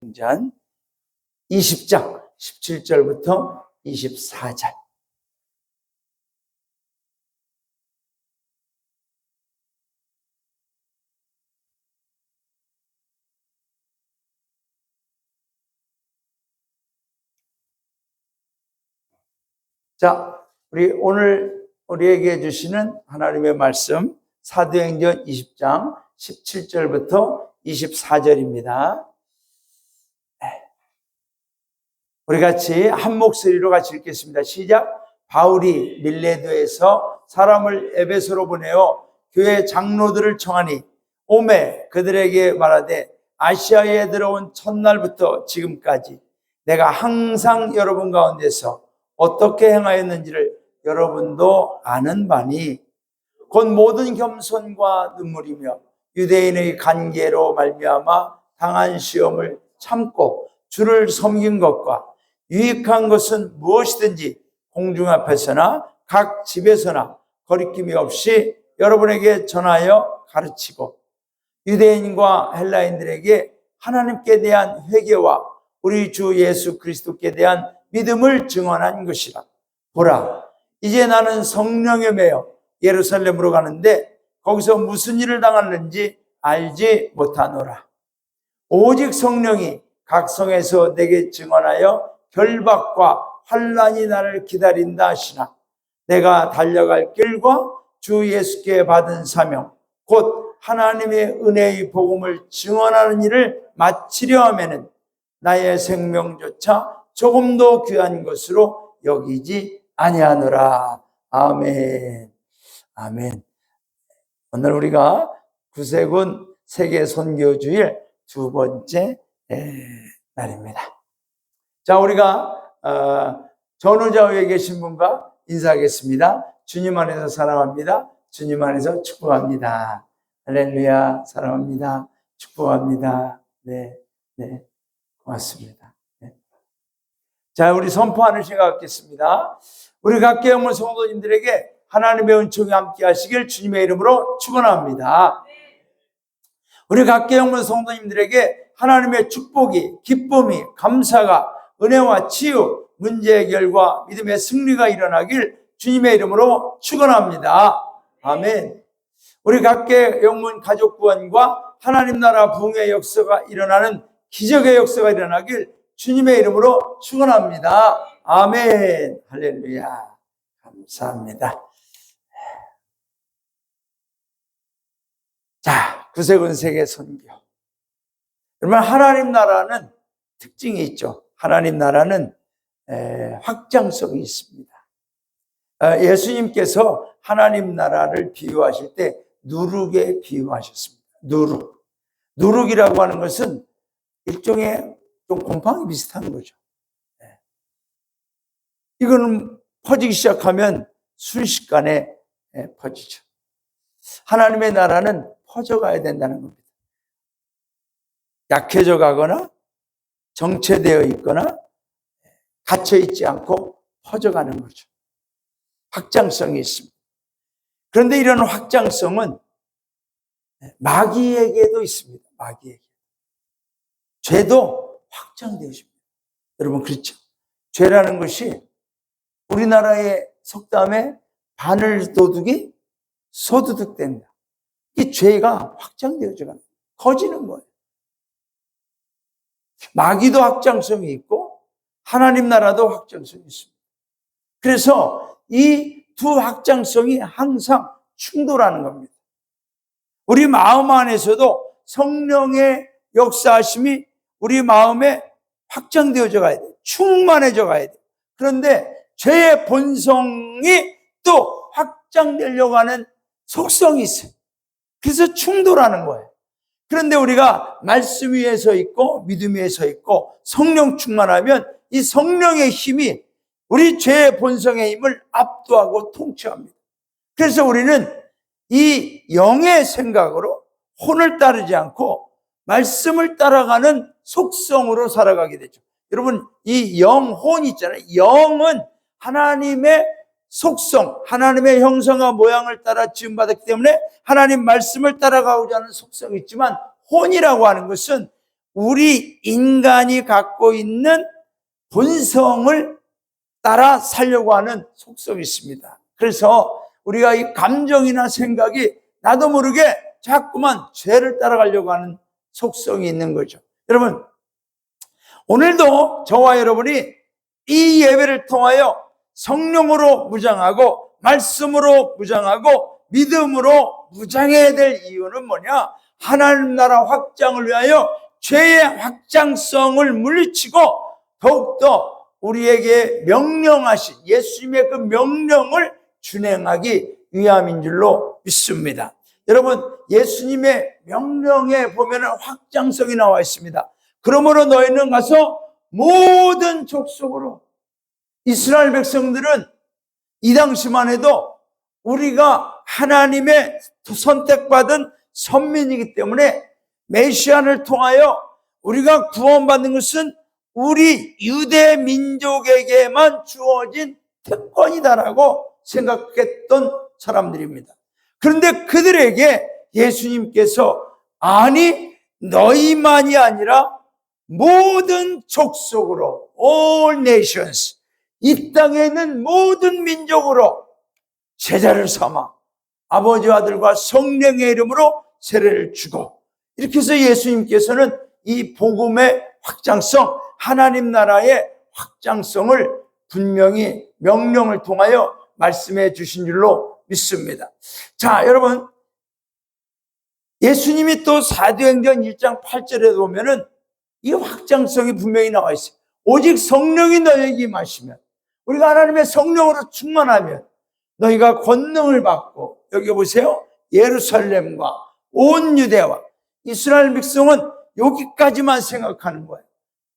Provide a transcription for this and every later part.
사도행전 20장 17절부터 24절. 자, 오늘 우리에게 주시는 하나님의 말씀 사도행전 20장 17절부터 24절입니다. 우리 같이 한 목소리로 같이 읽겠습니다. 시작. 바울이 밀레도에서 사람을 에베소로 보내어 교회 장로들을 청하니 오매 그들에게 말하되 아시아에 들어온 첫날부터 지금까지 내가 항상 여러분 가운데서 어떻게 행하였는지를 여러분도 아는 바니 곧 모든 겸손과 눈물이며 유대인의 관계로 말미암아 당한 시험을 참고 주를 섬긴 것과 유익한 것은 무엇이든지 공중 앞에서나 각 집에서나 거리낌이 없이 여러분에게 전하여 가르치고 유대인과 헬라인들에게 하나님께 대한 회개와 우리 주 예수 그리스도께 대한 믿음을 증언한 것이라. 보라, 이제 나는 성령에 매여 예루살렘으로 가는데 거기서 무슨 일을 당하는지 알지 못하노라. 오직 성령이 각 성에서 내게 증언하여 결박과 환난이 나를 기다린다 하시나 내가 달려갈 길과 주 예수께 받은 사명 곧 하나님의 은혜의 복음을 증언하는 일을 마치려 하면은 나의 생명조차 조금도 귀한 것으로 여기지 아니하노라. 아멘. 아멘. 오늘 우리가 구세군 세계 선교주일 두 번째 날입니다. 자, 우리가 전후좌 위에 계신 분과 인사하겠습니다. 주님 안에서 사랑합니다. 주님 안에서 축복합니다. 할렐루야. 사랑합니다. 축복합니다. 네, 고맙습니다. 네. 자, 우리 선포하는 시간 갖겠습니다. 우리 각계 영문 성도님들에게 하나님의 은총이 함께 하시길 주님의 이름으로 축원합니다. 우리 각계 영문 성도님들에게 하나님의 축복이, 기쁨이, 감사가, 은혜와 치유, 문제 해결과 믿음의 승리가 일어나길 주님의 이름으로 축원합니다. 아멘. 우리 각계 영문 가족 구원과 하나님 나라 부흥의 역사가 일어나는 기적의 역사가 일어나길 주님의 이름으로 축원합니다. 아멘. 할렐루야. 감사합니다. 자, 구세군 세계 선교. 여러분, 하나님 나라는 특징이 있죠. 하나님 나라는 확장성이 있습니다. 예수님께서 하나님 나라를 비유하실 때 누룩에 비유하셨습니다. 누룩이라고 하는 것은 일종의 좀 곰팡이 비슷한 거죠. 이거는 퍼지기 시작하면 순식간에 퍼지죠. 하나님의 나라는 퍼져가야 된다는 겁니다. 약해져 가거나 정체되어 있거나 갇혀 있지 않고 퍼져가는 거죠. 확장성이 있습니다. 그런데 이런 확장성은 마귀에게도 있습니다. 마귀에게. 죄도 확장되어집니다. 여러분, 그렇죠? 죄라는 것이 우리나라의 속담에 바늘도둑이 소도둑된다. 이 죄가 확장되어져 커지는 거예요. 마귀도 확장성이 있고 하나님 나라도 확장성이 있습니다. 그래서 이 두 확장성이 항상 충돌하는 겁니다. 우리 마음 안에서도 성령의 역사하심이 우리 마음에 확장되어져 가야 돼요. 충만해져 가야 돼요. 그런데 죄의 본성이 또 확장되려고 하는 속성이 있어요. 그래서 충돌하는 거예요. 그런데 우리가 말씀 위에 서 있고 믿음 위에 서 있고 성령 충만하면 이 성령의 힘이 우리 죄의 본성의 힘을 압도하고 통치합니다. 그래서 우리는 이 영의 생각으로 혼을 따르지 않고 말씀을 따라가는 속성으로 살아가게 되죠. 여러분, 이 영혼 있잖아요. 영은 하나님의 속성, 하나님의 형상과 모양을 따라 지음받았기 때문에 하나님 말씀을 따라가고자 하는 속성이 있지만 혼이라고 하는 것은 우리 인간이 갖고 있는 본성을 따라 살려고 하는 속성이 있습니다. 그래서 우리가 이 감정이나 생각이 나도 모르게 자꾸만 죄를 따라가려고 하는 속성이 있는 거죠. 여러분, 오늘도 저와 여러분이 이 예배를 통하여 성령으로 무장하고 말씀으로 무장하고 믿음으로 무장해야 될 이유는 뭐냐? 하나님 나라 확장을 위하여 죄의 확장성을 물리치고 더욱더 우리에게 명령하신 예수님의 그 명령을 준행하기 위함인 줄로 믿습니다. 여러분, 예수님의 명령에 보면 확장성이 나와 있습니다. 그러므로 너희는 가서 모든 족속으로. 이스라엘 백성들은 이 당시만 해도 우리가 하나님의 선택받은 선민이기 때문에 메시아를 통하여 우리가 구원받는 것은 우리 유대 민족에게만 주어진 특권이다라고 생각했던 사람들입니다. 그런데 그들에게 예수님께서 아니, 너희만이 아니라 모든 족속으로, all nations, 이 땅에 있는 모든 민족으로 제자를 삼아 아버지와 아들과 성령의 이름으로 세례를 주고, 이렇게 해서 예수님께서는 이 복음의 확장성, 하나님 나라의 확장성을 분명히 명령을 통하여 말씀해 주신 줄로 믿습니다. 자, 여러분, 예수님이 또 사도행전 1장 8절에 보면은 이 확장성이 분명히 나와 있어요. 오직 성령이 너희에게 임하시면, 우리가 하나님의 성령으로 충만하면 너희가 권능을 받고, 여기 보세요, 예루살렘과 온 유대와 이스라엘 백성은 여기까지만 생각하는 거예요.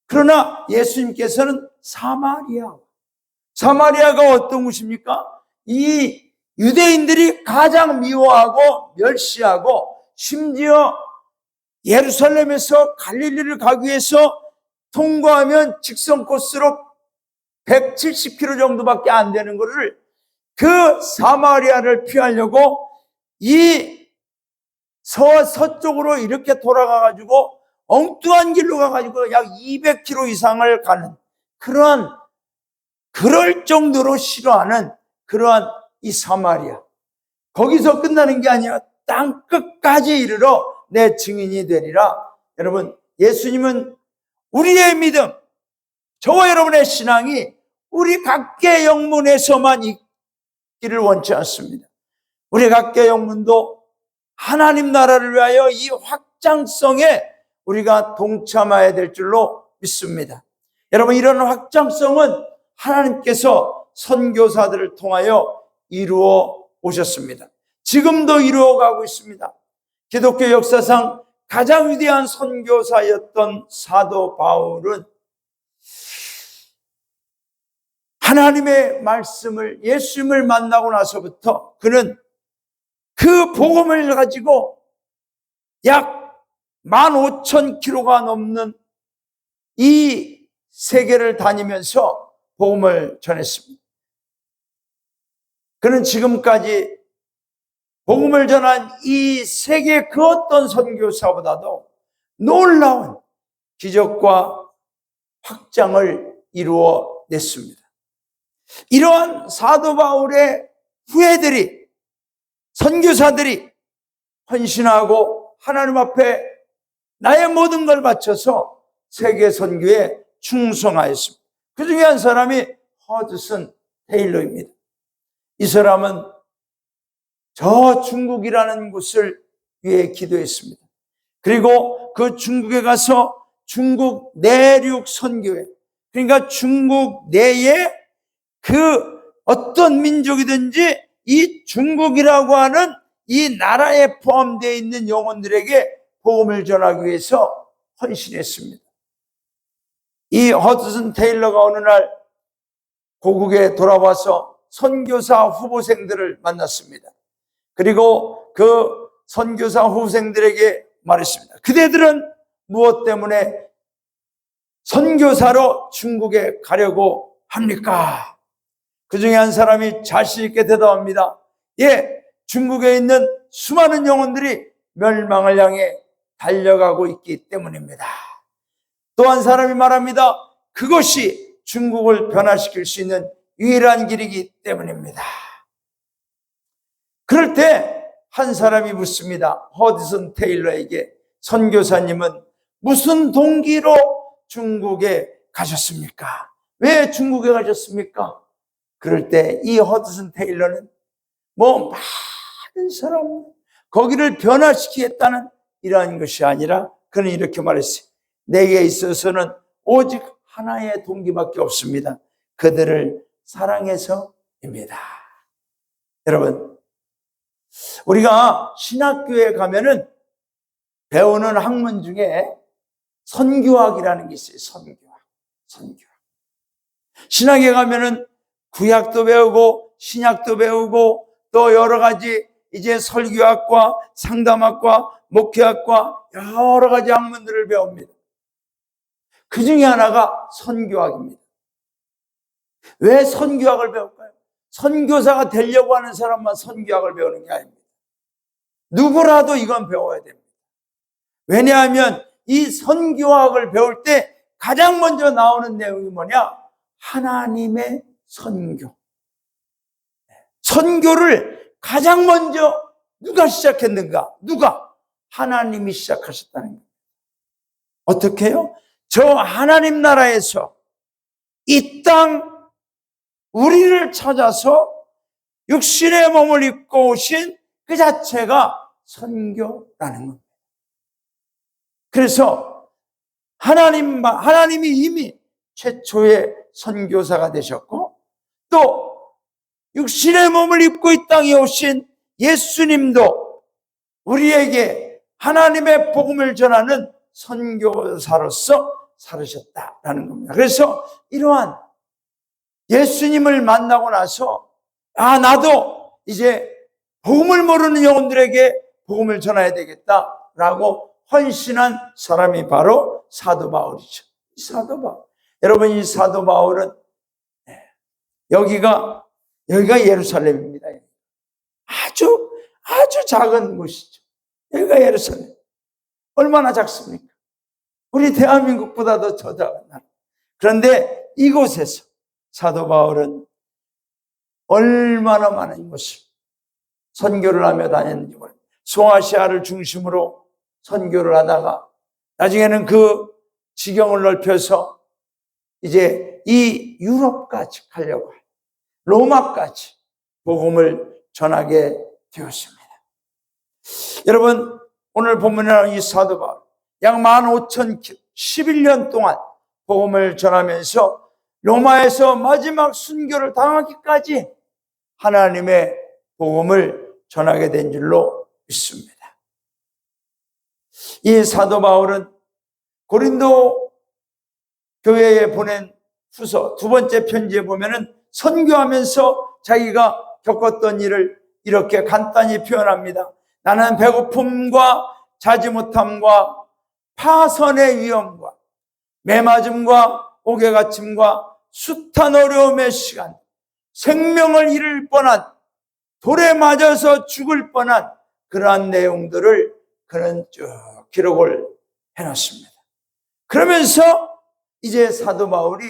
그러나 예수님께서는 사마리아가 어떤 곳입니까? 이 유대인들이 가장 미워하고 멸시하고, 심지어 예루살렘에서 갈릴리를 가기 위해서 통과하면 직선 코스로 170km 정도밖에 안 되는 것을, 그 사마리아를 피하려고 이 서쪽으로 이렇게 돌아가가지고 엉뚱한 길로 가가지고 약 200km 이상을 가는, 그럴 정도로 싫어하는 그러한 이 사마리아, 거기서 끝나는 게 아니라 땅 끝까지 이르러 내 증인이 되리라. 여러분, 예수님은 우리의 믿음, 저와 여러분의 신앙이 우리 각계 영문에서만 있기를 원치 않습니다. 우리 각계 영문도 하나님 나라를 위하여 이 확장성에 우리가 동참해야 될 줄로 믿습니다. 여러분, 이런 확장성은 하나님께서 선교사들을 통하여 이루어 오셨습니다. 지금도 이루어가고 있습니다. 기독교 역사상 가장 위대한 선교사였던 사도 바울은 하나님의 말씀을, 예수님을 만나고 나서부터 그는 그 복음을 가지고 약 15,000km가 넘는 이 세계를 다니면서 복음을 전했습니다. 그는 지금까지 복음을 전한 이 세계 그 어떤 선교사보다도 놀라운 기적과 확장을 이루어냈습니다. 이러한 사도 바울의 후예들이, 선교사들이 헌신하고 하나님 앞에 나의 모든 걸 바쳐서 세계 선교에 충성하였습니다. 그 중에 한 사람이 허드슨 테일러입니다. 이 사람은 저 중국이라는 곳을 위해 기도했습니다. 그리고 그 중국에 가서 중국 내륙 선교회, 그러니까 중국 내에 그 어떤 민족이든지 이 중국이라고 하는 이 나라에 포함되어 있는 영혼들에게 복음을 전하기 위해서 헌신했습니다. 이 허드슨 테일러가 어느 날 고국에 돌아와서 선교사 후보생들을 만났습니다. 그리고 그 선교사 후보생들에게 말했습니다. 그대들은 무엇 때문에 선교사로 중국에 가려고 합니까? 그 중에 한 사람이 자신 있게 대답합니다. 예, 중국에 있는 수많은 영혼들이 멸망을 향해 달려가고 있기 때문입니다. 또 한 사람이 말합니다. 그것이 중국을 변화시킬 수 있는 유일한 길이기 때문입니다. 그럴 때 한 사람이 묻습니다. 허드슨 테일러에게, 선교사님은 무슨 동기로 중국에 가셨습니까? 왜 중국에 가셨습니까? 그럴 때 이 허드슨 테일러는 많은 사람, 거기를 변화시키겠다는 이러한 것이 아니라 그는 이렇게 말했어요. 내게 있어서는 오직 하나의 동기밖에 없습니다. 그들을 사랑해서입니다. 여러분, 우리가 신학교에 가면은 배우는 학문 중에 선교학이라는 게 있어요. 선교학. 신학에 가면은 구약도 배우고 신약도 배우고 또 여러 가지 이제 설교학과 상담학과 목회학과 여러 가지 학문들을 배웁니다. 그 중에 하나가 선교학입니다. 왜 선교학을 배울까요? 선교사가 되려고 하는 사람만 선교학을 배우는 게 아닙니다. 누구라도 이건 배워야 됩니다. 왜냐하면 이 선교학을 배울 때 가장 먼저 나오는 내용이 뭐냐? 하나님의 선교. 선교를 가장 먼저 누가 시작했는가? 누가? 하나님이 시작하셨다는 거예요. 어떻게 해요? 저 하나님 나라에서 이 땅 우리를 찾아서 육신의 몸을 입고 오신 그 자체가 선교라는 겁니다. 그래서 하나님이 이미 최초의 선교사가 되셨고 또 육신의 몸을 입고 이 땅에 오신 예수님도 우리에게 하나님의 복음을 전하는 선교사로서 살으셨다라는 겁니다. 그래서 이러한 예수님을 만나고 나서 나도 이제 복음을 모르는 영혼들에게 복음을 전해야 되겠다라고 헌신한 사람이 바로 사도 바울이죠. 사도 바울. 여러분, 이 사도 바울은 여기가 예루살렘입니다. 아주 작은 곳이죠. 여기가 예루살렘. 얼마나 작습니까? 우리 대한민국보다도 더 작은 나라. 그런데 이곳에서 사도 바울은 얼마나 많은 곳을 선교를 하며 다녔는지 모릅니다. 소아시아를 중심으로 선교를 하다가 나중에는 그 지경을 넓혀서 이제 이 유럽까지 가려고 해요. 로마까지 복음을 전하게 되었습니다. 여러분, 오늘 본문에 나오는 이 사도 바울 약 15,000km 11년 동안 복음을 전하면서 로마에서 마지막 순교를 당하기까지 하나님의 복음을 전하게 된 줄로 믿습니다. 이 사도 바울은 고린도 교회에 보낸 후서 두 번째 편지에 보면은 선교하면서 자기가 겪었던 일을 이렇게 간단히 표현합니다. 나는 배고픔과 자지 못함과 파선의 위험과 매맞음과 옥에 갇힘과 숱한 어려움의 시간, 생명을 잃을 뻔한, 돌에 맞아서 죽을 뻔한 그러한 내용들을 그는 쭉 기록을 해놨습니다. 그러면서 이제 사도 바울이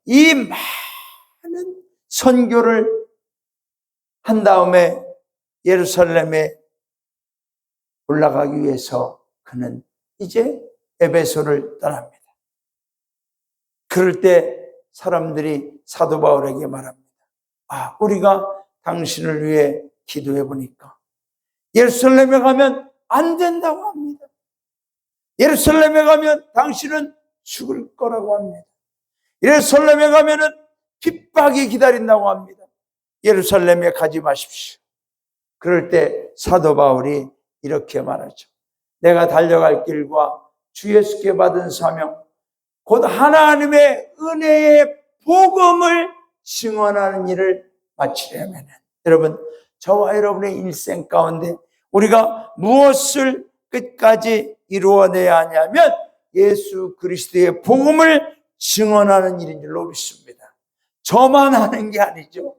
이 많은 선교를 한 다음에 예루살렘에 올라가기 위해서 그는 이제 에베소를 떠납니다. 그럴 때 사람들이 사도 바울에게 말합니다. 우리가 당신을 위해 기도해 보니까 예루살렘에 가면 안 된다고 합니다. 예루살렘에 가면 당신은 죽을 거라고 합니다. 예루살렘에 가면은 핍박이 기다린다고 합니다. 예루살렘에 가지 마십시오. 그럴 때 사도 바울이 이렇게 말하죠. 내가 달려갈 길과 주 예수께 받은 사명, 곧 하나님의 은혜의 복음을 증언하는 일을 마치려면, 여러분, 저와 여러분의 일생 가운데 우리가 무엇을 끝까지 이루어내야 하냐면 예수 그리스도의 복음을 증언하는 일인 줄로 믿습니다. 저만 하는 게 아니죠.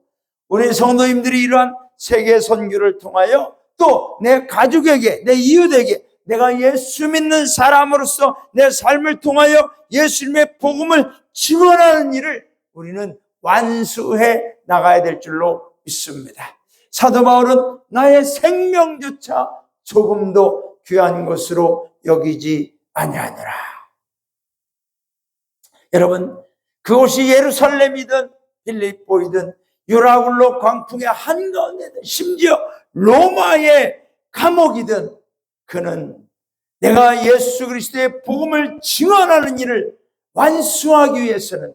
우리 성도님들이 이러한 세계 선교를 통하여 또 내 가족에게, 내 이웃에게, 내가 예수 믿는 사람으로서 내 삶을 통하여 예수님의 복음을 증언하는 일을 우리는 완수해 나가야 될 줄로 믿습니다. 사도 바울은 나의 생명조차 조금도 귀한 것으로 여기지 아니하노라. 여러분, 그곳이 예루살렘이든 빌립보이든 유라굴로 광풍의 한가운데든 심지어 로마의 감옥이든 그는 내가 예수 그리스도의 복음을 증언하는 일을 완수하기 위해서는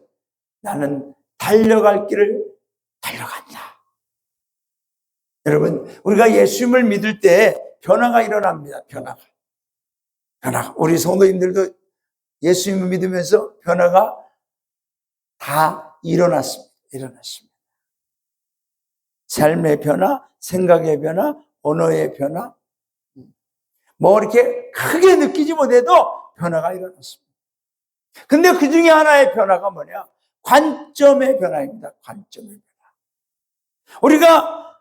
나는 달려갈 길을 달려간다. 여러분, 우리가 예수님을 믿을 때 변화가 일어납니다. 변화가. 우리 성도님들도 예수님을 믿으면서 변화가 다 일어났습니다. 삶의 변화, 생각의 변화, 언어의 변화. 뭐 이렇게 크게 느끼지 못해도 변화가 일어났습니다. 근데 그 중에 하나의 변화가 뭐냐? 관점의 변화입니다. 관점의 변화. 우리가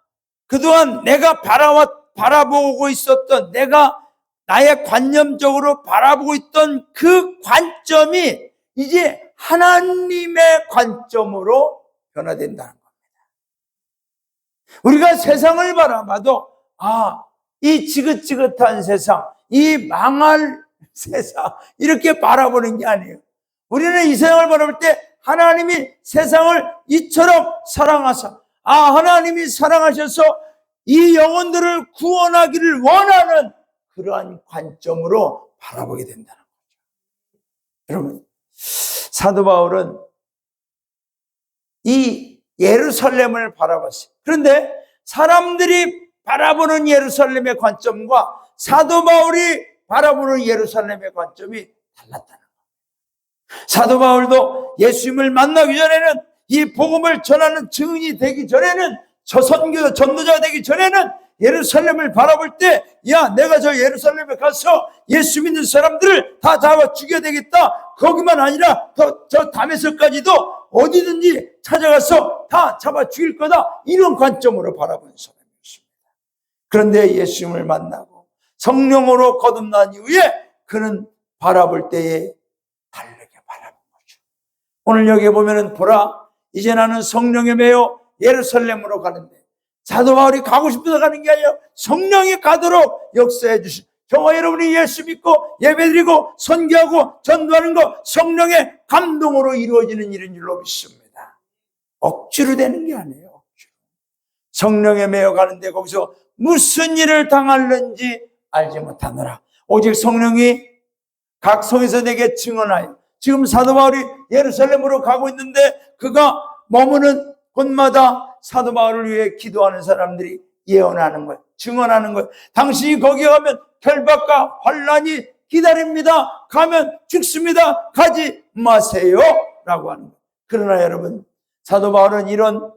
그동안 내가 바라보고 있었던, 내가 나의 관념적으로 바라보고 있던 그 관점이 이제 하나님의 관점으로 변화된다는 겁니다. 우리가 세상을 바라봐도 이 지긋지긋한 세상, 이 망할 세상 이렇게 바라보는 게 아니에요. 우리는 이 세상을 바라볼 때 하나님이 세상을 이처럼 사랑하사, 하나님이 사랑하셔서 이 영혼들을 구원하기를 원하는 그러한 관점으로 바라보게 된다는 거죠. 여러분, 사도 바울은 이 예루살렘을 바라봤어요. 그런데 사람들이 바라보는 예루살렘의 관점과 사도 바울이 바라보는 예루살렘의 관점이 달랐다는 거예요. 사도 바울도 예수님을 만나기 전에는, 이 복음을 전하는 증인이 되기 전에는, 저 전도자가 되기 전에는 예루살렘을 바라볼 때, 내가 저 예루살렘에 가서 예수 믿는 사람들을 다 잡아 죽여야 되겠다. 거기만 아니라 저 다메섹까지도 어디든지 찾아가서 다 잡아 죽일 거다. 이런 관점으로 바라보는 사람이었습니다. 그런데 예수님을 만나고 성령으로 거듭난 이후에 그는 바라볼 때에 다르게 바라본 거죠. 오늘 여기에 보면은 보라, 이제 나는 성령에 매여 예루살렘으로 가는데, 사도 바울이 가고 싶어서 가는 게 아니라 성령이 가도록 역사해 주신, 저와 여러분이 예수 믿고 예배드리고 선교하고 전도하는 거 성령의 감동으로 이루어지는 일인 줄로 믿습니다. 억지로 되는 게 아니에요. 억지로. 성령에 매여 가는데 거기서 무슨 일을 당할는지 알지 못하노라. 오직 성령이 각 성에서 내게 증언하여, 지금 사도 바울이 예루살렘으로 가고 있는데 그가 머무는 곳마다 사도 바울을 위해 기도하는 사람들이 예언하는 거예요. 증언하는 거예요. 당신이 거기 가면 결박과 환난이 기다립니다. 가면 죽습니다. 가지 마세요. 라고 하는 거예요. 그러나 여러분, 사도 바울은 이런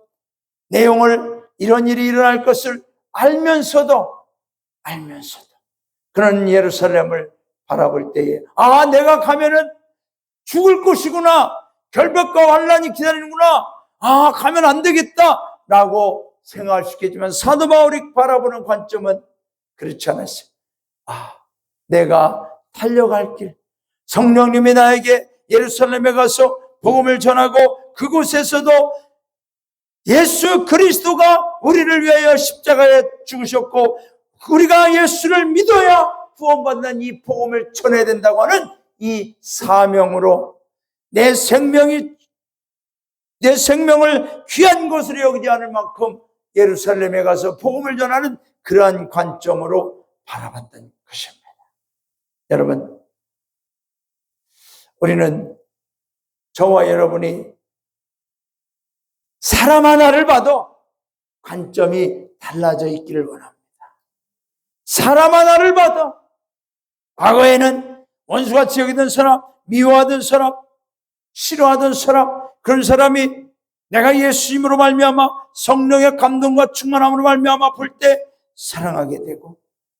내용을, 이런 일이 일어날 것을 알면서도 그런 예루살렘을 바라볼 때에 내가 가면은 죽을 것이구나. 결박과 환난이 기다리는구나. 가면 안 되겠다. 라고 생각할 수 있겠지만 사도 바울이 바라보는 관점은 그렇지 않았어요. 내가 달려갈 길, 성령님이 나에게 예루살렘에 가서 복음을 전하고 그곳에서도 예수 그리스도가 우리를 위하여 십자가에 죽으셨고 우리가 예수를 믿어야 구원받는 이 복음을 전해야 된다고 하는 이 사명으로 내 생명을 귀한 것으로 여기지 않을 만큼 예루살렘에 가서 복음을 전하는 그러한 관점으로 바라봤던 것입니다. 여러분, 우리는, 저와 여러분이 사람 하나를 봐도 관점이 달라져 있기를 원합니다. 사람 하나를 봐도, 과거에는 원수같이 여기던 사람, 미워하던 사람, 싫어하던 사람, 그런 사람이 내가 예수님으로 말미암아 성령의 감동과 충만함으로 말미암아 볼 때 사랑하게 되고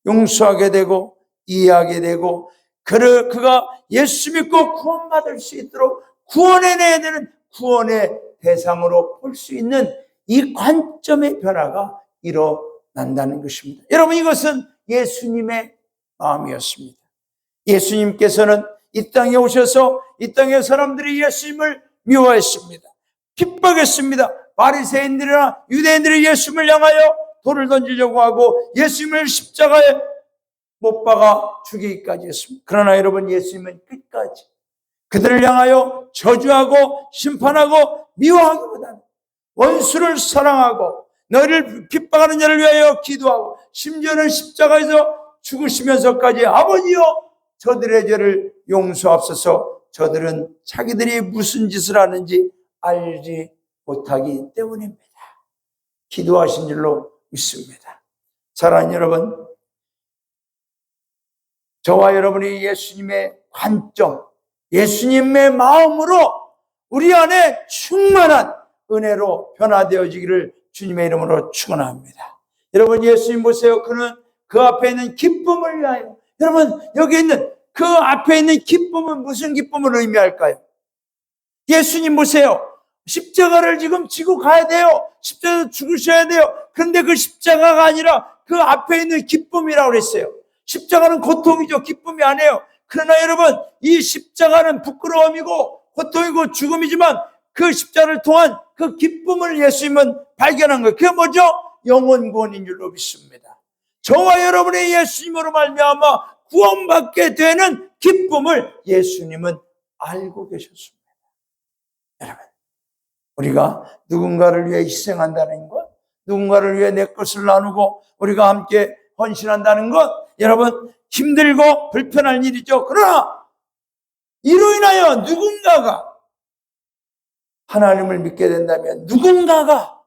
용서하게 되고 이해하게 되고 그가 예수 믿고 구원받을 수 있도록 구원해내야 되는 구원의 대상으로 볼 수 있는 이 관점의 변화가 일어난다는 것입니다. 여러분, 이것은 예수님의 마음이었습니다. 예수님께서는 이 땅에 오셔서 이 땅의 사람들이 예수님을 미워했습니다. 핍박했습니다. 바리새인들이나 유대인들이 예수님을 향하여 돌을 던지려고 하고 예수님을 십자가에 못 박아 죽이기까지 했습니다. 그러나 여러분, 예수님은 끝까지 그들을 향하여 저주하고 심판하고 미워하기보다는 원수를 사랑하고 너희를 핍박하는 자를 위하여 기도하고 심지어는 십자가에서 죽으시면서까지 아버지여 저들의 죄를 용서하옵소서, 저들은 자기들이 무슨 짓을 하는지 알지 못하기 때문입니다. 기도하신 줄로 믿습니다. 사랑하는 여러분, 저와 여러분이 예수님의 관점, 예수님의 마음으로 우리 안에 충만한 은혜로 변화되어지기를 주님의 이름으로 축원합니다. 여러분, 예수님 보세요. 그는 그 앞에 있는 기쁨을 위하여, 여러분, 여기 있는 그 앞에 있는 기쁨은 무슨 기쁨을 의미할까요? 예수님 보세요. 십자가를 지금 지고 가야 돼요. 십자가에서 죽으셔야 돼요. 그런데 그 십자가가 아니라 그 앞에 있는 기쁨이라고 그랬어요. 십자가는 고통이죠. 기쁨이 아니에요. 그러나 여러분, 이 십자가는 부끄러움이고 고통이고 죽음이지만 그 십자가를 통한 그 기쁨을 예수님은 발견한 거예요. 그게 뭐죠? 영원 구원인 줄로 믿습니다. 저와 여러분의 예수님으로 말미암아 구원받게 되는 기쁨을 예수님은 알고 계셨습니다. 여러분, 우리가 누군가를 위해 희생한다는 것, 누군가를 위해 내 것을 나누고 우리가 함께 헌신한다는 것, 여러분, 힘들고 불편한 일이죠. 그러나 이로 인하여 누군가가 하나님을 믿게 된다면, 누군가가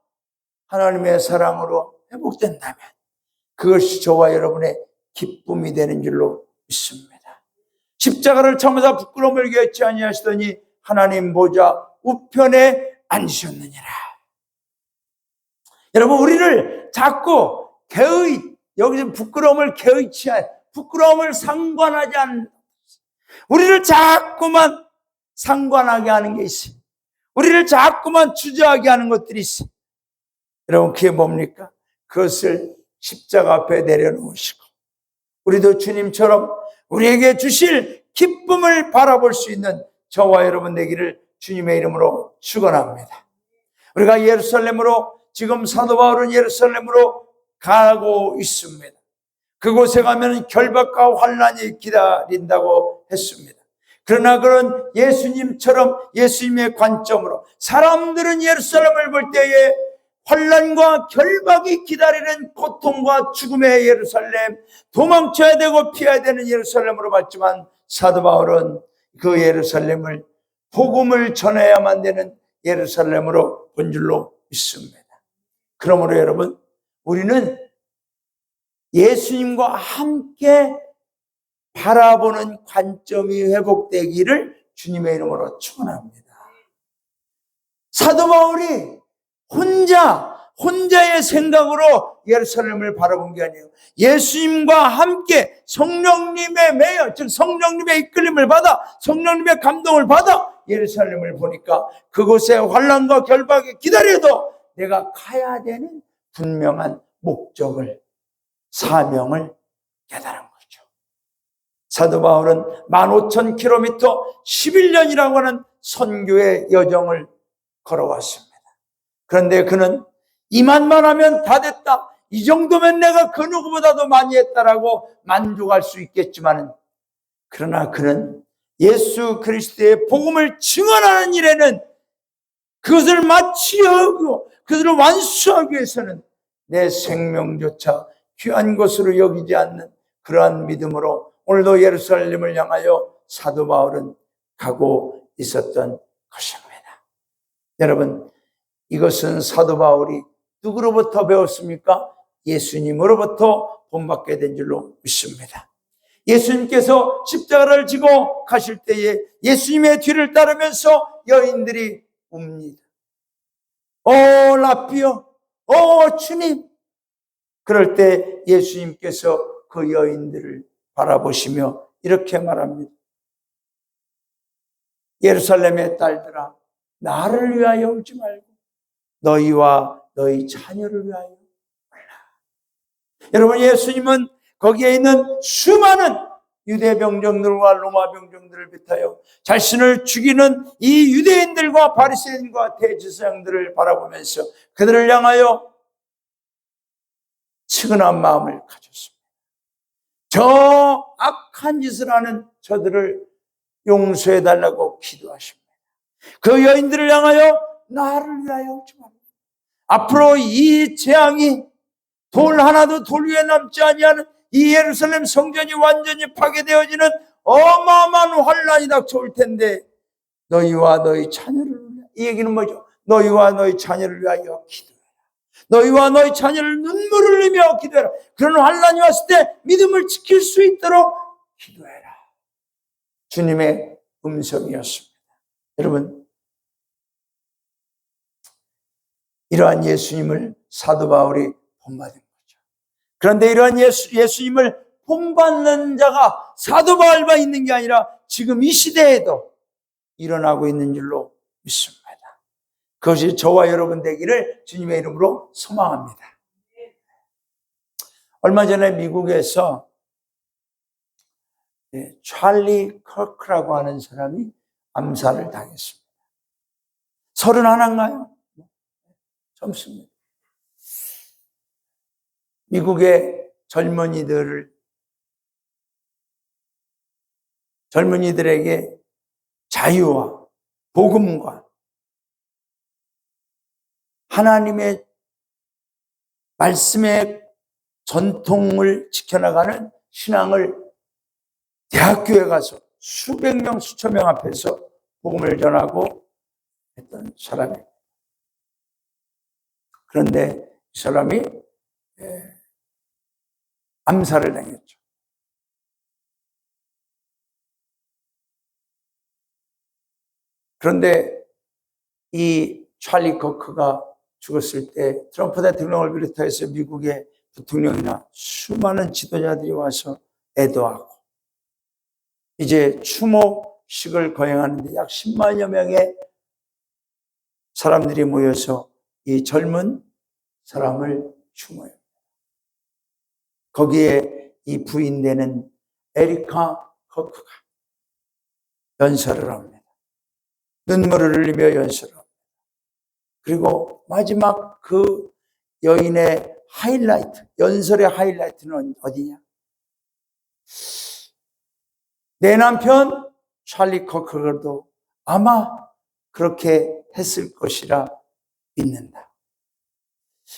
하나님의 사랑으로 회복된다면 그것이 저와 여러분의 기쁨이 되는 줄로 믿습니다. 십자가를 참으사 부끄러움을 겪지 아니하시더니 하나님 보좌 우편에 앉으셨느니라. 여러분, 우리를 자꾸 여기서 부끄러움을 개의치 않, 부끄러움을 상관하지 않는, 우리를 자꾸만 상관하게 하는 게 있어요. 우리를 자꾸만 주저하게 하는 것들이 있어요. 여러분, 그게 뭡니까? 그것을 십자가 앞에 내려놓으시고 우리도 주님처럼 우리에게 주실 기쁨을 바라볼 수 있는 저와 여러분 되기를 주님의 이름으로 축원합니다. 우리가 예루살렘으로, 지금 사도 바울은 예루살렘으로 가고 있습니다. 그곳에 가면 결박과 환난이 기다린다고 했습니다. 그러나 그런 예수님처럼 예수님의 관점으로 사람들은 예루살렘을 볼 때에 환난과 결박이 기다리는 고통과 죽음의 예루살렘, 도망쳐야 되고 피해야 되는 예루살렘으로 봤지만 사도 바울은 그 예루살렘을 복음을 전해야만 되는 예루살렘으로 본 줄로 믿습니다. 그러므로 여러분, 우리는 예수님과 함께 바라보는 관점이 회복되기를 주님의 이름으로 축원합니다. 사도 바울이 혼자의 생각으로 예루살렘을 바라본 게 아니에요. 예수님과 함께 성령님의 매여, 즉 성령님의 이끌림을 받아, 성령님의 감동을 받아 예루살렘을 보니까 그곳에 환난과 결박이 기다려도 내가 가야 되는 분명한 목적을, 사명을 깨달은 거죠. 사도 바울은 15,000km 11년이라고 하는 선교의 여정을 걸어왔습니다. 그런데 그는 이만만 하면 다 됐다, 이 정도면 내가 그 누구보다도 많이 했다라고 만족할 수 있겠지만, 그러나 그는 예수 그리스도의 복음을 증언하는 일에는 그것을 마치하고 그것을 완수하기 위해서는 내 생명조차 귀한 것으로 여기지 않는 그러한 믿음으로 오늘도 예루살렘을 향하여 사도 바울은 가고 있었던 것입니다. 여러분, 이것은 사도 바울이 누구로부터 배웠습니까? 예수님으로부터 본받게 된 줄로 믿습니다. 예수님께서 십자가를 지고 가실 때에 예수님의 뒤를 따르면서 여인들이 웁니다. 오 라피요, 오 주님. 그럴 때 예수님께서 그 여인들을 바라보시며 이렇게 말합니다. 예루살렘의 딸들아, 나를 위하여 울지 말고 너희와 너희 자녀를 위하여 울라. 여러분, 예수님은 거기에 있는 수많은 유대 병정들과 로마 병정들을 비롯하여 자신을 죽이는 이 유대인들과 바리새인과 대제사장들을 바라보면서 그들을 향하여 측은한 마음을 가졌습니다. 저 악한 짓을 하는 저들을 용서해달라고 기도하십니다. 그 여인들을 향하여 나를 위하여 주옵소서. 앞으로 이 재앙이 돌 하나도 돌 위에 남지 아니하는 이 예루살렘 성전이 완전히 파괴되어지는 어마어마한 환란이 닥쳐올 텐데 너희와 너희 자녀를 위하여, 이 얘기는 뭐죠? 너희와 너희 자녀를 위하여 기도해라. 너희와 너희 자녀를 눈물을 흘리며 기도해라. 그런 환란이 왔을 때 믿음을 지킬 수 있도록 기도해라. 주님의 음성이었습니다. 여러분, 이러한 예수님을 사도 바울이 본받은 거죠. 그런데 이러한 예수님을 본받는 자가 사도 바울만 있는 게 아니라 지금 이 시대에도 일어나고 있는 줄로 믿습니다. 그것이 저와 여러분 되기를 주님의 이름으로 소망합니다. 얼마 전에 미국에서 찰리 커크라고 하는 사람이 암살을 당했습니다. 31인가요? 젊습니다. 미국의 젊은이들에게 자유와 복음과 하나님의 말씀의 전통을 지켜나가는 신앙을 대학교에 가서 수백 명, 수천 명 앞에서 복음을 전하고 했던 사람이에요. 그런데 이 사람이 암살을 당했죠. 그런데 이 찰리 커크가 죽었을 때 트럼프 대통령을 비롯해서 미국의 부통령이나 수많은 지도자들이 와서 애도하고 이제 추모식을 거행하는데 약 10만여 명의 사람들이 모여서 이 젊은 사람을 추모해요. 거기에 이 부인되는 에리카 커크가 연설을 합니다. 눈물을 흘리며 연설을 합니다. 그리고 마지막 그 여인의 하이라이트, 연설의 하이라이트는 어디냐? 내 남편 찰리 커크도 아마 그렇게 했을 것이라 믿는다.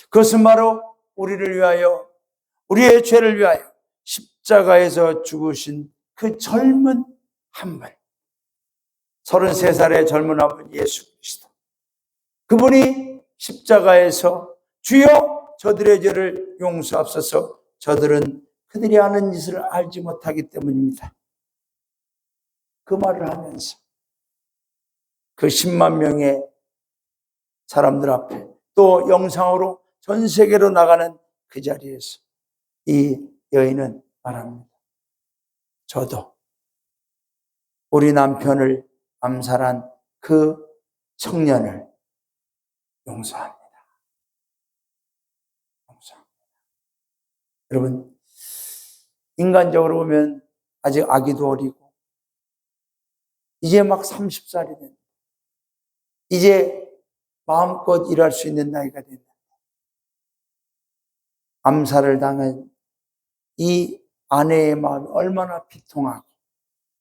그것은 바로 우리를 위하여, 우리의 죄를 위하여 십자가에서 죽으신 그 젊은 한 분, 33살의 젊은 아버지 예수 그리스도. 그분이 십자가에서 주여 저들의 죄를 용서하옵소서, 저들은 그들이 하는 짓을 알지 못하기 때문입니다. 그 말을 하면서 그 10만 명의 사람들 앞에 또 영상으로 전 세계로 나가는 그 자리에서 이 여인은 말합니다. 저도 우리 남편을 암살한 그 청년을 용서합니다. 여러분, 인간적으로 보면 아직 아기도 어리고 이제 막 30살이 된다. 이제 마음껏 일할 수 있는 나이가 된다. 암살을 당한 이 아내의 마음이 얼마나 비통하고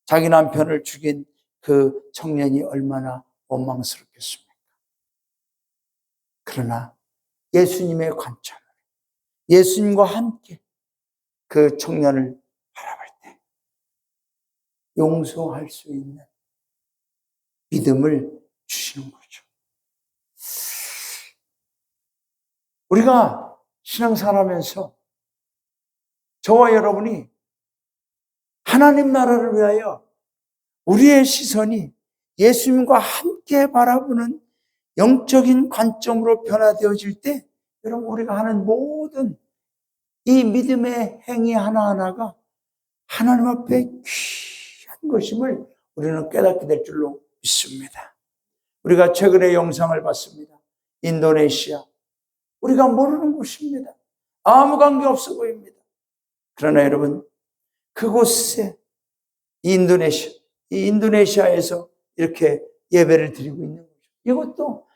자기 남편을 죽인 그 청년이 얼마나 원망스럽겠습니까? 그러나 예수님의 관점으로 예수님과 함께 그 청년을 바라볼 때 용서할 수 있는 믿음을 주시는 거죠. 우리가 신앙생활하면서 저와 여러분이 하나님 나라를 위하여 우리의 시선이 예수님과 함께 바라보는 영적인 관점으로 변화되어질 때 여러분, 우리가 하는 모든 이 믿음의 행위 하나하나가 하나님 앞에 귀한 것임을 우리는 깨닫게 될 줄로 믿습니다. 우리가 최근에 영상을 봤습니다. 인도네시아. 우리가 모르는 곳입니다. 아무 관계 없어 보입니다. 그러나 여러분, 그곳에 이 인도네시아에서 이렇게 예배를 드리고 있는 거죠. 이것도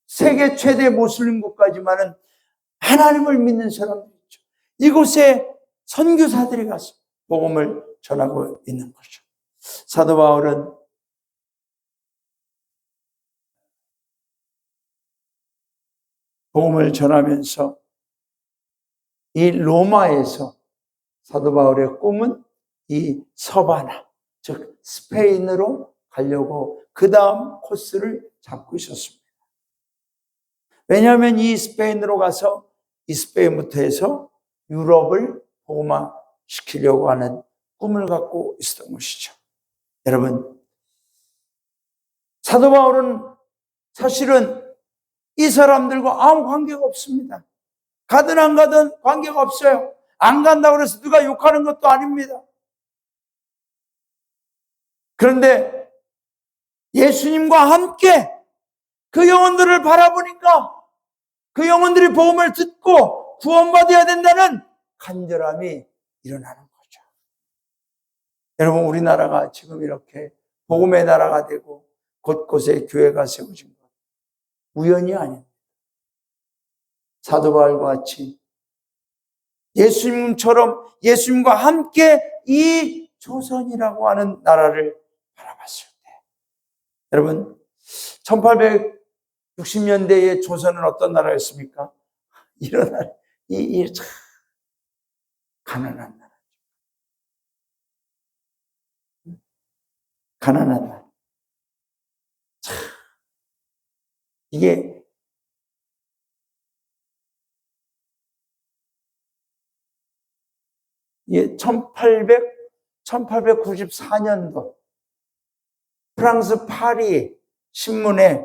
세계 최대 모슬림 국가지만은 하나님을 믿는 사람들이죠. 이곳에 선교사들이 가서 복음을 전하고 있는 거죠. 사도 바울은 복음을 전하면서 이 로마에서 사도 바울의 꿈은 이 서바나, 즉 스페인으로 가려고 그 다음 코스를 잡고 있었습니다. 왜냐하면 이 스페인으로 가서 이 스페인부터 해서 유럽을 복음화시키려고 하는 꿈을 갖고 있었던 것이죠. 여러분, 사도 바울은 사실은 이 사람들과 아무 관계가 없습니다. 가든 안 가든 관계가 없어요. 안 간다고 해서 누가 욕하는 것도 아닙니다. 그런데 예수님과 함께 그 영혼들을 바라보니까 그 영혼들이 복음을 듣고 구원받아야 된다는 간절함이 일어나는 거죠. 여러분, 우리나라가 지금 이렇게 복음의 나라가 되고 곳곳에 교회가 세워진 것 우연이 아닙니다. 사도 바울과 같이 예수님처럼 예수님과 함께 이 조선이라고 하는 나라를 바라봤을 때, 여러분, 1860년대의 조선은 어떤 나라였습니까? 이런 나라, 참 가난한 나라. 가난한 나라. 참, 이게 1894년도 프랑스 파리 신문에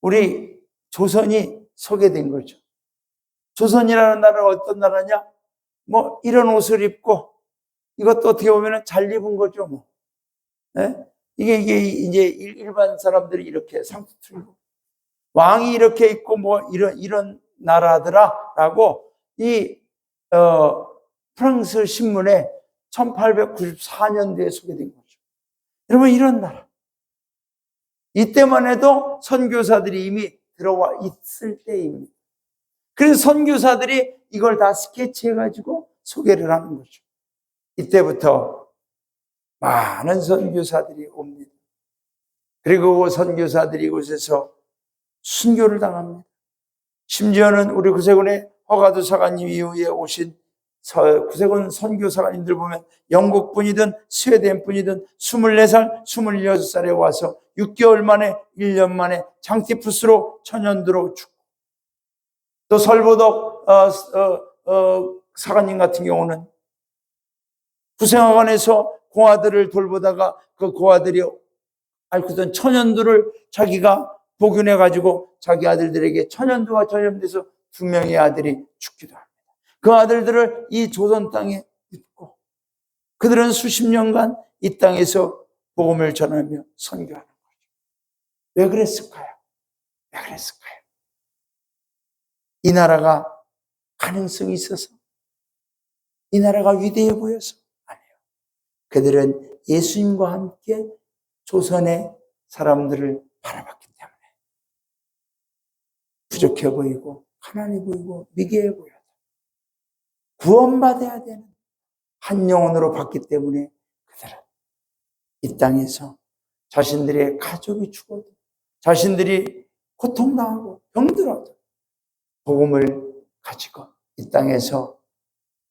우리 조선이 소개된 거죠. 조선이라는 나라는 어떤 나라냐? 뭐 이런 옷을 입고, 이것도 어떻게 보면 잘 입은 거죠. 뭐. 네? 이게 이제 일반 사람들이 이렇게 상투 틀고 왕이 이렇게 입고 뭐 이런 나라더라라고 이 프랑스 신문에 1894년도에 소개된 거죠. 여러분, 이런 나라. 이때만 해도 선교사들이 이미 들어와 있을 때입니다. 그래서 선교사들이 이걸 다 스케치해가지고 소개를 하는 거죠. 이때부터 많은 선교사들이 옵니다. 그리고 선교사들이 이곳에서 순교를 당합니다. 심지어는 우리 구세군의 허가도 사관님 이후에 오신 구세군 선교사관님들 보면 영국 분이든 스웨덴 분이든 24살, 26살에 와서 6개월 만에 1년 만에 장티푸스로 천연두로 죽고, 또 설보덕 사관님 같은 경우는 구생학원에서 고아들을 돌보다가 그 고아들이 앓고던 천연두를 자기가 복균해가지고 자기 아들들에게 천연두가 전염돼서 2명의 아들이 죽기도 합니다. 그 아들들을 이 조선 땅에 묻고 그들은 수십 년간 이 땅에서 복음을 전하며 선교하는 거죠. 왜 그랬을까요? 왜 그랬을까요? 이 나라가 가능성이 있어서? 이 나라가 위대해 보여서? 아니에요. 그들은 예수님과 함께 조선의 사람들을 바라봤기 때문에 부족해 보이고 가난해 보이고 미개해 보여요. 구원받아야 되는 한 영혼으로 봤기 때문에 그들은 이 땅에서 자신들의 가족이 죽어도, 자신들이 고통당하고 병들어도 복음을 가지고 이 땅에서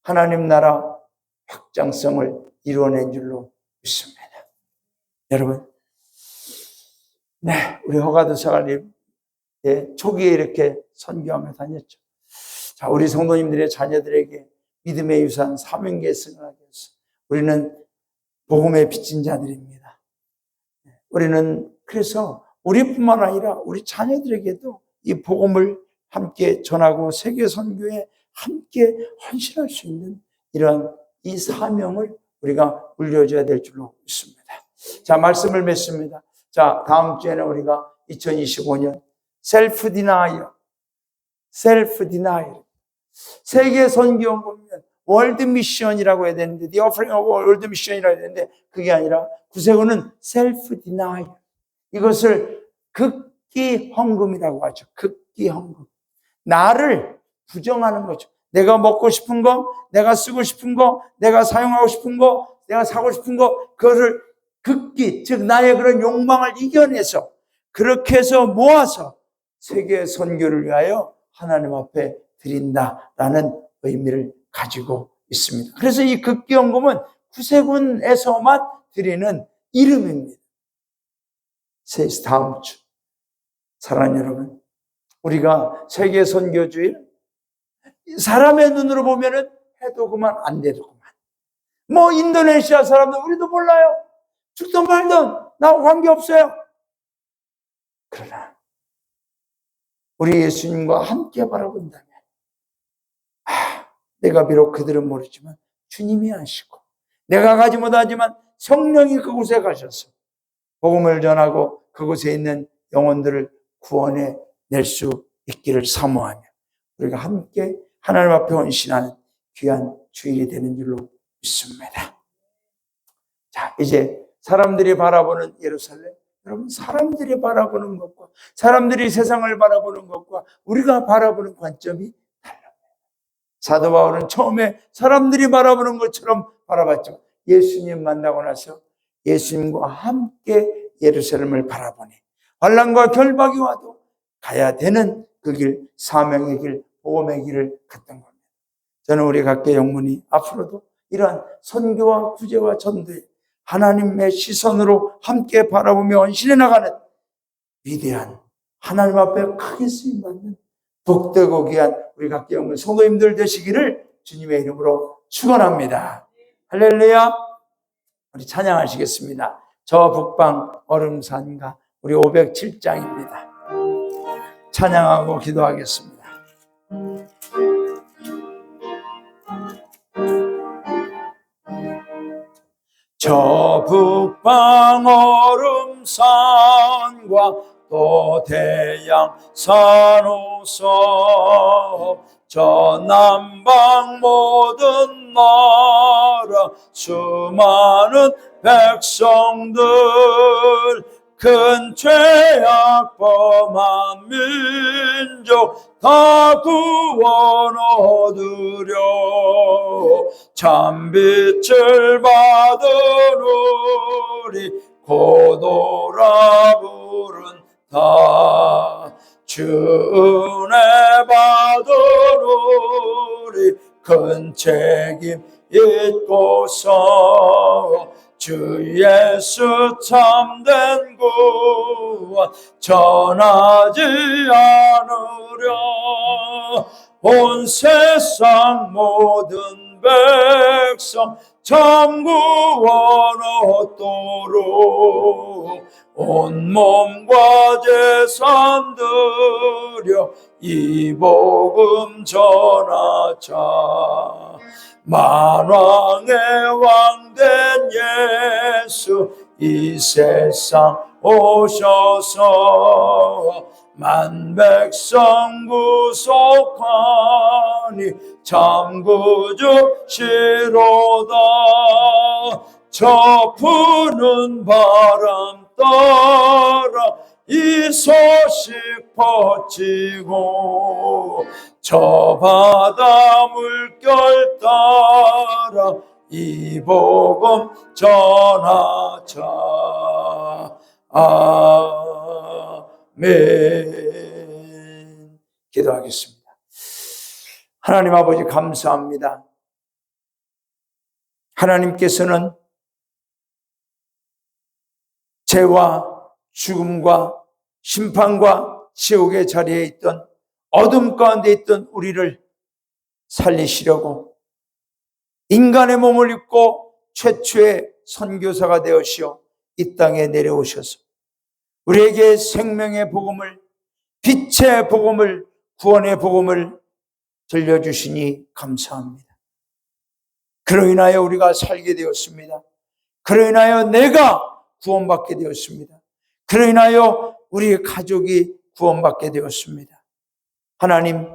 하나님 나라 확장성을 이루어낸 줄로 믿습니다. 여러분, 네, 우리 허가도 사관님 초기에 이렇게 선교하며 다녔죠. 자, 우리 성도님들의 자녀들에게 믿음의 유산 사명계승을 하기 위해서 우리는 복음에 빚진 자들입니다. 우리는 그래서 우리뿐만 아니라 우리 자녀들에게도 이 복음을 함께 전하고 세계 선교에 함께 헌신할 수 있는 이런 이 사명을 우리가 물려줘야 될 줄로 믿습니다. 자, 말씀을 맺습니다. 자, 다음 주에는 우리가 2025년 셀프 디나이얼 세계 선교원 보면 월드 미션이라고 해야 되는데, The offering of world mission이라고 해야 되는데, 그게 아니라 구세군은 self denial. 이것을 극기 헌금이라고 하죠. 극기 헌금. 나를 부정하는 거죠. 내가 먹고 싶은 거, 내가 쓰고 싶은 거, 내가 사용하고 싶은 거, 내가 사고 싶은 거, 그거를 극기, 즉 나의 그런 욕망을 이겨내서 그렇게 해서 모아서 세계 선교를 위하여 하나님 앞에 드린다라는 의미를 가지고 있습니다. 그래서 이 극기헌금은 구세군에서만 드리는 이름입니다. 다음 주 사랑하는 여러분, 우리가 세계 선교주일 사람의 눈으로 보면은 해도 그만 안 돼도 그만. 뭐 인도네시아 사람들 우리도 몰라요. 죽든 말든 나하고 관계없어요. 그러나 우리 예수님과 함께 바라본다면 내가 비록 그들은 모르지만 주님이 아시고 내가 가지 못하지만 성령이 그곳에 가셔서 복음을 전하고 그곳에 있는 영혼들을 구원해 낼 수 있기를 사모하며 우리가 함께 하나님 앞에 헌신하는 귀한 주일이 되는 줄로 믿습니다. 자, 이제 사람들이 바라보는 예루살렘, 여러분 사람들이 바라보는 것과 사람들이 세상을 바라보는 것과 우리가 바라보는 관점이 달라요. 사도 바울은 처음에 사람들이 바라보는 것처럼 바라봤죠. 예수님 만나고 나서 예수님과 함께 예루살렘을 바라보니 환난과 결박이 와도 가야 되는 그 길, 사명의 길, 복음의 길을 갔던 겁니다. 저는 우리 각계 영문이 앞으로도 이러한 선교와 구제와 전도에 하나님의 시선으로 함께 바라보며 헌신해 나가는 위대한 하나님 앞에 크게 쓰임받는 복되고 귀한 우리 각계 영문 성도님들 되시기를 주님의 이름으로 축원합니다. 할렐루야. 우리 찬양하시겠습니다. 저 북방 얼음산가 우리 507장입니다. 찬양하고 기도하겠습니다. 저 북방 얼음산과 또 대양산호서 저 남방 모든 나라 수많은 백성들 큰 죄악 범한 민족 다 구원 얻으려 참빛을 받은 우리 고도라 부른다 주 은혜 받은 우리 큰 책임 잊고서 주 예수 참된 구원 전하지 않으려 온 세상 모든 백성 참 구원 얻도록 온 몸과 재산 드려 이 복음 전하자 만왕의 왕 된 예수 이 세상 오셔서 만 백성 구속하니 참 구주시로다 저 푸는 바람 따라 이 소식 퍼지고 저 바다 물결 따라 이 복음 전하자 아멘. 기도하겠습니다. 하나님 아버지 감사합니다. 하나님께서는 죄와 죽음과 심판과 지옥의 자리에 있던 어둠 가운데 있던 우리를 살리시려고 인간의 몸을 입고 최초의 선교사가 되으시어 이 땅에 내려오셔서 우리에게 생명의 복음을 빛의 복음을 구원의 복음을 들려주시니 감사합니다. 그로 인하여 우리가 살게 되었습니다. 그로 인하여 내가 구원받게 되었습니다. 그로 인하여 우리 가족이 구원받게 되었습니다. 하나님,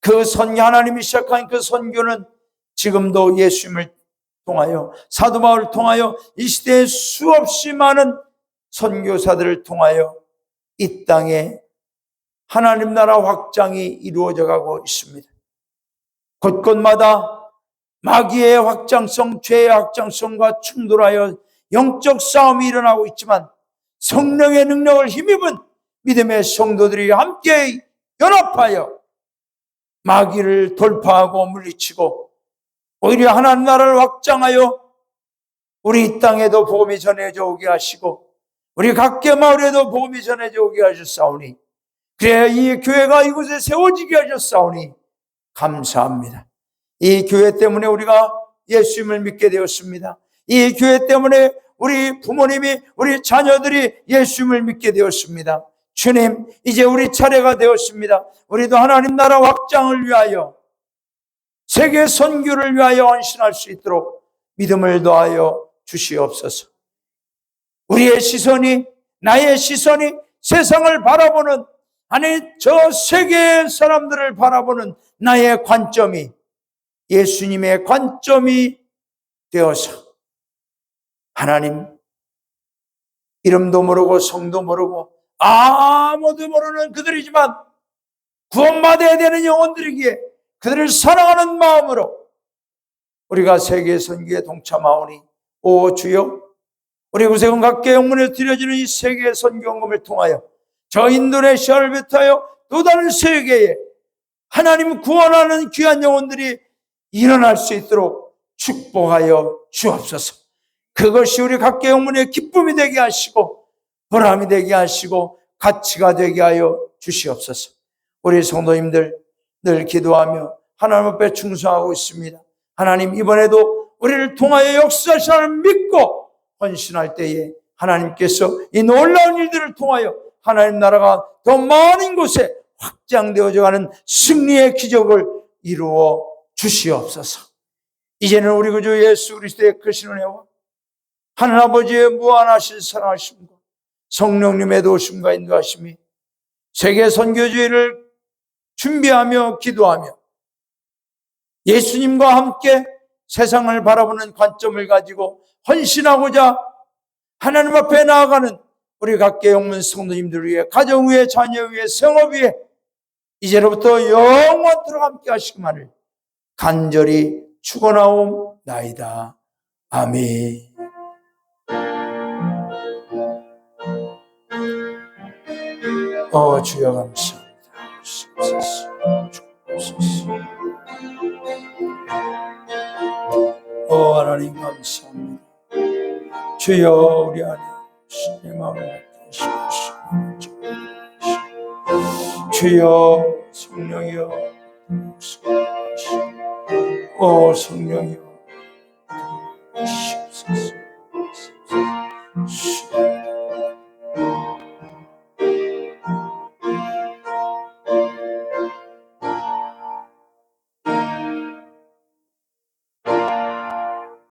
그 선교 하나님이 시작한 그 선교는 지금도 예수님을 통하여, 사도 바울을 통하여, 이 시대에 수없이 많은 선교사들을 통하여 이 땅에 하나님 나라 확장이 이루어져 가고 있습니다. 곳곳마다 마귀의 확장성, 죄의 확장성과 충돌하여 영적 싸움이 일어나고 있지만, 성령의 능력을 힘입은 믿음의 성도들이 함께 연합하여 마귀를 돌파하고 물리치고 오히려 하나님 나라를 확장하여 우리 이 땅에도 복음이 전해져 오게 하시고 우리 각계 마을에도 복음이 전해져 오게 하셨사오니, 그래야 이 교회가 이곳에 세워지게 하셨사오니 감사합니다. 이 교회 때문에 우리가 예수님을 믿게 되었습니다. 이 교회 때문에 우리 부모님이, 우리 자녀들이 예수님을 믿게 되었습니다. 주님, 이제 우리 차례가 되었습니다. 우리도 하나님 나라 확장을 위하여, 세계 선교를 위하여 헌신할 수 있도록 믿음을 더하여 주시옵소서. 우리의 시선이, 나의 시선이 세상을 바라보는, 아니 저 세계의 사람들을 바라보는 나의 관점이 예수님의 관점이 되어서, 하나님, 이름도 모르고 성도 모르고 아무도 모르는 그들이지만 구원받아야 되는 영혼들이기에 그들을 사랑하는 마음으로 우리가 세계 선교에 동참하오니, 오 주여, 우리 구세군 각계 영문에 드려지는 이 세계 선교헌금을 통하여 저 인도네시아를 비롯하여 또 다른 세계에 하나님 구원하는 귀한 영혼들이 일어날 수 있도록 축복하여 주옵소서. 그것이 우리 각계 영문의 기쁨이 되게 하시고 보람이 되게 하시고 가치가 되게 하여 주시옵소서. 우리 성도님들 늘 기도하며 하나님 앞에 충성하고 있습니다. 하나님, 이번에도 우리를 통하여 역사하시는 믿고 헌신할 때에 하나님께서 이 놀라운 일들을 통하여 하나님 나라가 더 많은 곳에 확장되어져 가는 승리의 기적을 이루어 주시옵소서. 이제는 우리 구주 예수 그리스도의 크신 은혜와 하늘 아버지의 무한하신 사랑하심과 성령님의 도우심과 인도하심이 세계 선교주의를 준비하며 기도하며 예수님과 함께 세상을 바라보는 관점을 가지고 헌신하고자 하나님 앞에 나아가는 우리 각계 영문 성도님들 위해, 가정 위에, 자녀 위에, 성업 위에 이제로부터 영원토록 함께 하시기만을 간절히 축원하옵나이다. 아멘. 주여 감사합니다. 하나님 감사합니다. 주여, 우리 안에 신의 마음을 맡기시고, 주여 성령이여, 성령이여